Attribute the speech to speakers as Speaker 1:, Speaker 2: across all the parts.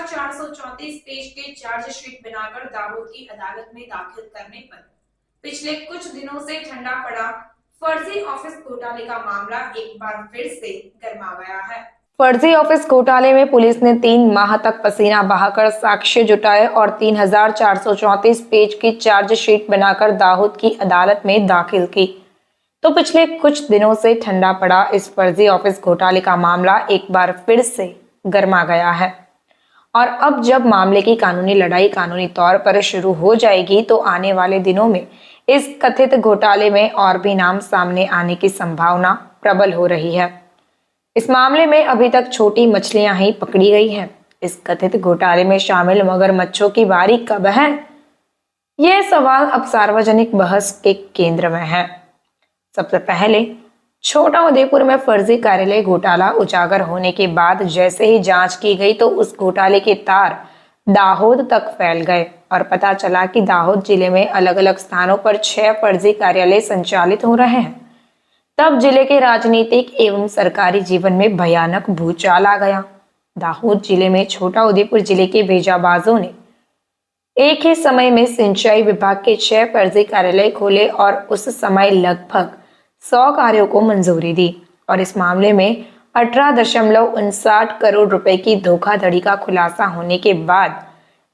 Speaker 1: 10,434 page के chargesheet बनाकर दाहोद की अदालत में दाखिल करने पर पिछले कुछ दिनों से ठंडा पड़ा फर्जी ऑफिस घोटाले का मामला एक बार फिर से गर्मा गया है।
Speaker 2: फर्जी ऑफिस घोटाले में पुलिस ने 3 माह तक पसीना बहाकर साक्ष्य जुटाए और 3,434 पेज की चार्जशीट बनाकर दाहोद की अदालत में दाखिल की। तो पिछले कुछ दिनों से ठंडा पड़ा इस फर्जी ऑफिस घोटाले का मामला एक बार फिर से गरमा गया है और अब जब मामले की कानूनी लड़ाई कानूनी तौर पर शुरू हो जाएगी तो आने वाले दिनों में इस कथित घोटाले में और भी नाम सामने आने की संभावना प्रबल हो रही है। इस मामले में अभी तक छोटी मछलियां ही पकड़ी गई हैं। इस कथित घोटाले में शामिल मगरमच्छों की बारी कब है? यह सवाल अब सार्वजनिक बहस के केंद्र में है। सबसे पहले छोटा उदेपुर में फर्जी कार्यालय घोटाला उजागर होने के बाद जैसे ही जांच की गई तो उस घोटाले के तार दाहोद तक फैल गए और पता चला कि दाहोद जिले में अलग अलग स्थानों पर 6 फर्जी कार्यालय संचालित हो रहे हैं। तब जिले के राजनीतिक एवं सरकारी जीवन में भयानक भूचाल आ गया। दाहोद जिले में छोटा उदेपुर जिले के भेजाबाजों ने एक ही समय में सिंचाई विभाग के 6 फर्जी कार्यालय खोले और उस समय लगभग 100 कार्यों को मंजूरी दी और इस मामले में 18.59 करोड़ रुपए की धोखाधड़ी का खुलासा होने के बाद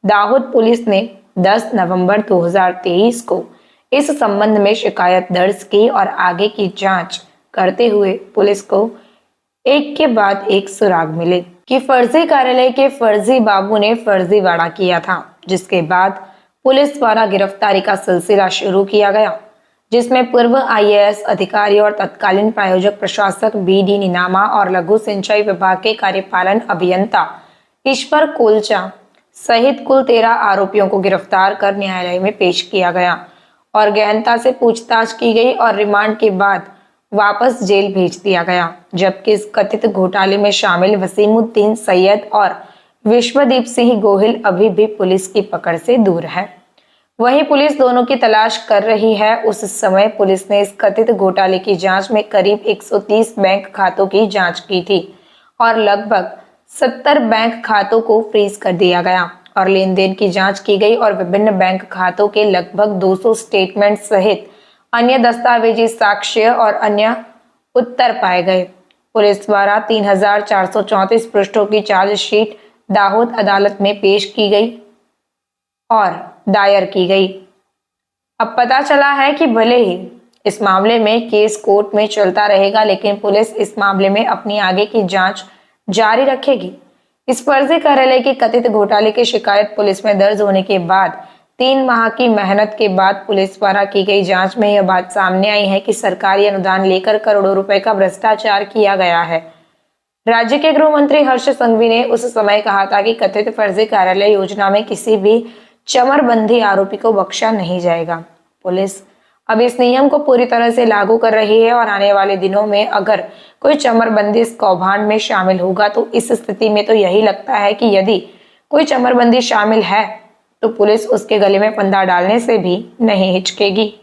Speaker 2: दाहोद पुलिस ने 10 नवंबर 2023 को इस संबंध में शिकायत दर्ज की और आगे की जांच करते हुए पुलिस को एक के बाद एक सुराग मिले कि फर्जी कार्यालय के फर्जी बाबू ने फर्जीवाड़ा किया था, जिसके बाद पुलिस द्वारा गिरफ्तारी का सिलसिला शुरू किया गया, जिसमें पूर्व IAS अधिकारी और तत्कालीन प्रायोजक प्रशासक BD नीनामा और लघु सिंचाई विभाग के कार्यपालन अभियंता ईश्वर कोलचा सहित कुल 13 आरोपियों को गिरफ्तार कर न्यायालय में पेश किया गया और गहनता से पूछताछ की गई और रिमांड के बाद वापस जेल भेज दिया गया। जबकि इस कथित घोटाले में शामिल वसीमुद्दीन सैयद और विश्वदीप सिंह गोहिल अभी भी पुलिस की पकड़ से दूर है। वहीं पुलिस दोनों की तलाश कर रही है। उस समय पुलिस ने इस कथित घोटाले की जांच में करीब 130 बैंक खातों की जांच की थी और लगभग 70 बैंक खातों को फ्रीज कर दिया गया और लेन देन की जांच की गई और विभिन्न बैंक खातों के लगभग 200 स्टेटमेंट सहित अन्य दस्तावेजी साक्ष्य और अन्य उत्तर पाए गए। पुलिस द्वारा 3,434 पृष्ठों की चार्जशीट दाहोद अदालत में पेश की गई और दायर की गई। अब पता चला है कि भले ही इस मामले में केस कोर्ट में चलता रहेगा, लेकिन पुलिस इस मामले में अपनी आगे की जांच जारी रखेगी। इस फर्जी कार्यालय की कथित घोटाले की शिकायत पुलिस में दर्ज होने के बाद 3 माह की मेहनत के बाद पुलिस द्वारा की गई जांच में यह बात सामने आई है कि सरकारी अनुदान लेकर करोड़ों रुपए का भ्रष्टाचार किया गया है। राज्य के गृह मंत्री हर्ष संघवी ने उस समय कहा था कि कथित फर्जी कार्यालय योजना में किसी भी चमरबंदी आरोपी को बख्शा नहीं जाएगा। पुलिस अब इस नियम को पूरी तरह से लागू कर रही है और आने वाले दिनों में अगर कोई चमरबंदी इस कौभांड में शामिल होगा तो इस स्थिति में तो यही लगता है कि यदि कोई चमरबंदी शामिल है तो पुलिस उसके गले में फंदा डालने से भी नहीं हिचकेगी।